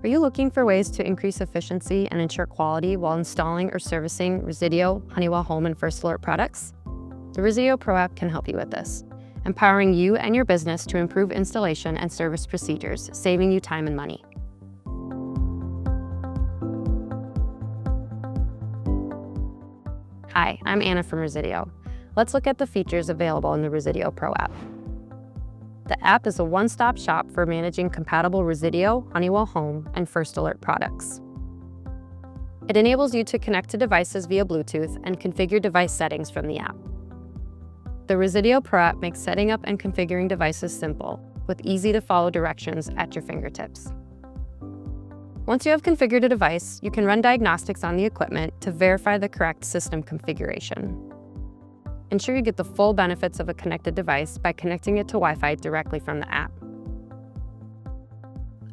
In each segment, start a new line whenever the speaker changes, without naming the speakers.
Are you looking for ways to increase efficiency and ensure quality while installing or servicing Resideo, Honeywell Home, and First Alert products? The Resideo Pro App can help you with this, empowering you and your business to improve installation and service procedures, saving you time and money. Hi, I'm Anna from Resideo. Let's look at the features available in the Resideo Pro App. The app is a one-stop shop for managing compatible Resideo, Honeywell Home, and First Alert products. It enables you to connect to devices via Bluetooth and configure device settings from the app. The Resideo Pro App makes setting up and configuring devices simple, with easy-to-follow directions at your fingertips. Once you have configured a device, you can run diagnostics on the equipment to verify the correct system configuration. Ensure you get the full benefits of a connected device by connecting it to Wi-Fi directly from the app.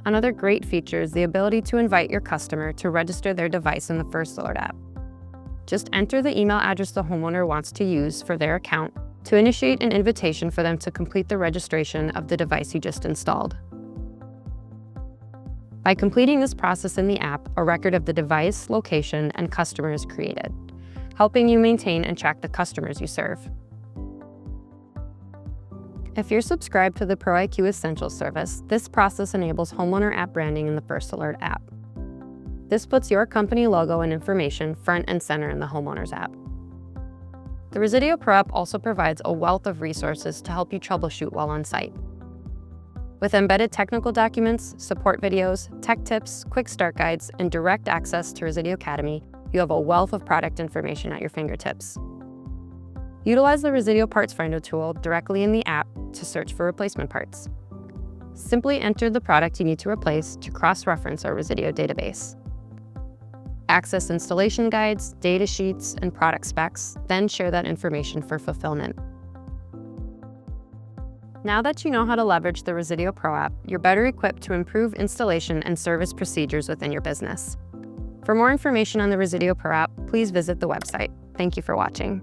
Another great feature is the ability to invite your customer to register their device in the First Alert app. Just enter the email address the homeowner wants to use for their account to initiate an invitation for them to complete the registration of the device you just installed. By completing this process in the app, a record of the device, location, and customer is created, helping you maintain and track the customers you serve. If you're subscribed to the ProIQ Essentials service, this process enables homeowner app branding in the First Alert app. This puts your company logo and information front and center in the homeowner's app. The Resideo Pro App also provides a wealth of resources to help you troubleshoot while on site. With embedded technical documents, support videos, tech tips, quick start guides, and direct access to Resideo Academy, you have a wealth of product information at your fingertips. Utilize the Resideo Parts Finder tool directly in the app to search for replacement parts. Simply enter the product you need to replace to cross-reference our Resideo database. Access installation guides, data sheets, and product specs, then share that information for fulfillment. Now that you know how to leverage the Resideo Pro App, you're better equipped to improve installation and service procedures within your business. For more information on the Resideo Pro App, please visit the website. Thank you for watching.